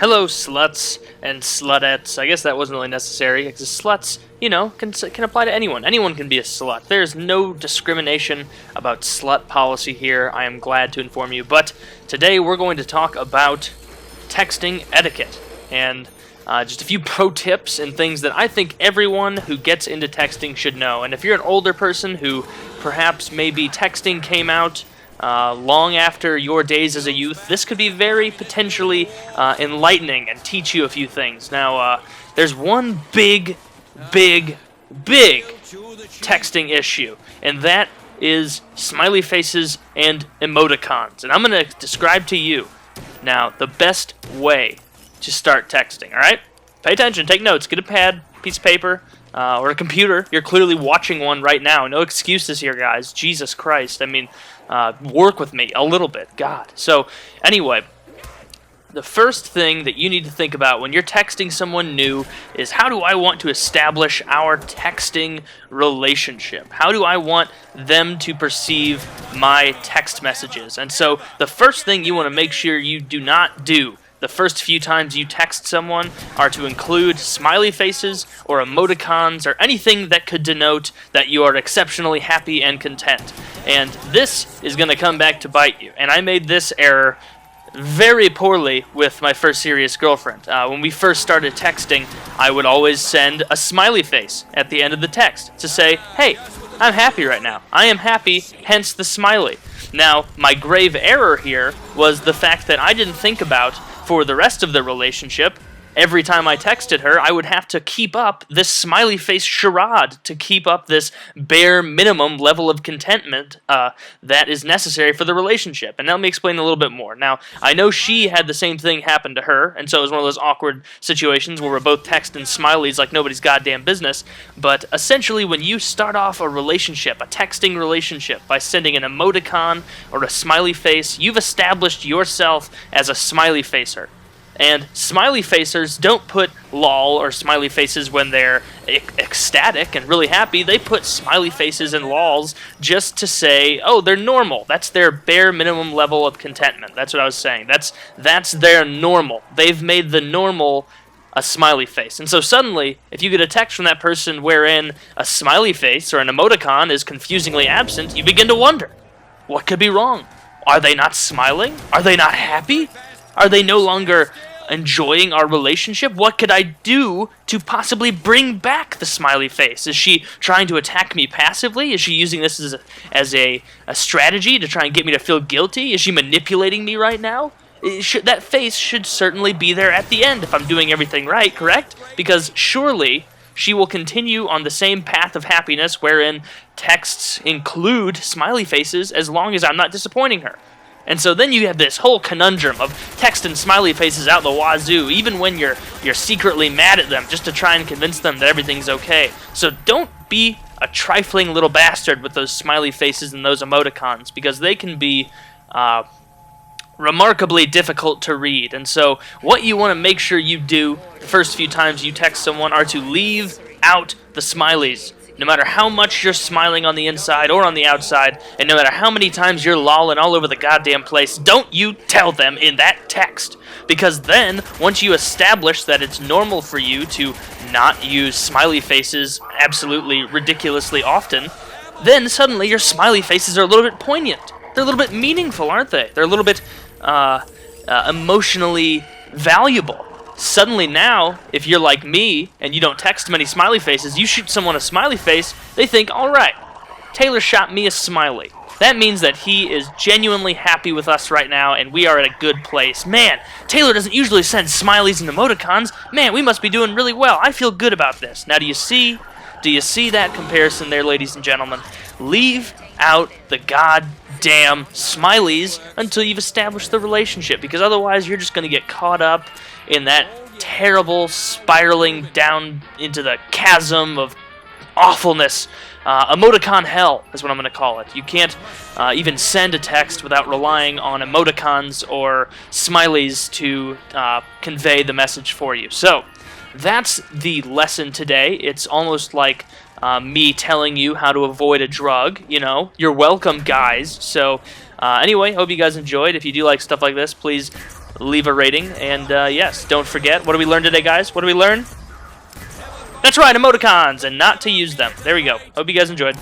Hello, sluts and slutettes. I guess that wasn't really necessary, because sluts, can apply to anyone. Anyone can be a slut. There's no discrimination about slut policy here, I am glad to inform you. But today we're going to talk about texting etiquette, and just a few pro tips and things that I think everyone who gets into texting should know. And if you're an older person who perhaps maybe texting came out long after your days as a youth, this could be very potentially enlightening and teach you a few things. Now, there's one big texting issue, and that is smiley faces and emoticons. And I'm going to describe to you now the best way to start texting, alright? Pay attention, take notes, get a pad, piece of paper, or a computer. You're clearly watching one right now. No excuses here, guys. Jesus Christ. I mean, work with me a little bit. God. So, anyway, the first thing that you need to think about when you're texting someone new is, how do I want to establish our texting relationship? How do I want them to perceive my text messages? And so the first thing you want to make sure you do not do the first few times you text someone are to include smiley faces or emoticons or anything that could denote that you are exceptionally happy and content. And this is going to come back to bite you. And I made this error very poorly with my first serious girlfriend. When we first started texting, I would always send a smiley face at the end of the text to say, hey, I'm happy right now. I am happy, hence the smiley. Now, my grave error here was the fact that I didn't think about, for the rest of the relationship, every time I texted her, I would have to keep up this smiley face charade to keep up this bare minimum level of contentment that is necessary for the relationship. And let me explain a little bit more. Now, I know she had the same thing happen to her, and so it was one of those awkward situations where we're both texting smileys like nobody's goddamn business. But essentially, when you start off a relationship, a texting relationship, by sending an emoticon or a smiley face, you've established yourself as a smiley facer. And smiley facers don't put lol or smiley faces when they're ecstatic and really happy. They put smiley faces and lols just to say, oh, they're normal. That's their bare minimum level of contentment. That's what I was saying. That's their normal. They've made the normal a smiley face. And so suddenly, if you get a text from that person wherein a smiley face or an emoticon is confusingly absent, you begin to wonder, what could be wrong? Are they not smiling? Are they not happy? Are they no longer enjoying our relationship? What could I do to possibly bring back the smiley face? Is she trying to attack me passively? Is she using this as a strategy to try and get me to feel guilty? Is she manipulating me right now? That face should certainly be there at the end if I'm doing everything right, correct? Because surely she will continue on the same path of happiness wherein texts include smiley faces as long as I'm not disappointing her. And so then you have this whole conundrum of text and smiley faces out the wazoo, even when you're secretly mad at them, just to try and convince them that everything's okay. So don't be a trifling little bastard with those smiley faces and those emoticons, because they can be remarkably difficult to read. And so what you want to make sure you do the first few times you text someone are to leave out the smileys. No matter how much you're smiling on the inside or on the outside, and no matter how many times you're lolling all over the goddamn place, don't you tell them in that text. Because then, once you establish that it's normal for you to not use smiley faces absolutely ridiculously often, then suddenly your smiley faces are a little bit poignant. They're a little bit meaningful, aren't they? They're a little bit emotionally valuable. Suddenly now, if you're like me and you don't text many smiley faces, you shoot someone a smiley face, they think, alright, Taylor shot me a smiley. That means that he is genuinely happy with us right now and we are at a good place. Man, Taylor doesn't usually send smileys and emoticons. Man, we must be doing really well. I feel good about this. Now, do you see that comparison there, ladies and gentlemen? Leave out the goddamn smileys until you've established the relationship, because otherwise you're just going to get caught up in that terrible spiraling down into the chasm of awfulness. Emoticon hell is what I'm going to call it. You can't even send a text without relying on emoticons or smileys to convey the message for you. So that's the lesson today. It's almost like me telling you how to avoid a drug. You're welcome, guys. So anyway, hope you guys enjoyed. If you do like stuff like this, please leave a rating. And yes, don't forget, what did we learn today, guys? What did we learn? That's right, emoticons, and not to use them. There we go. Hope you guys enjoyed.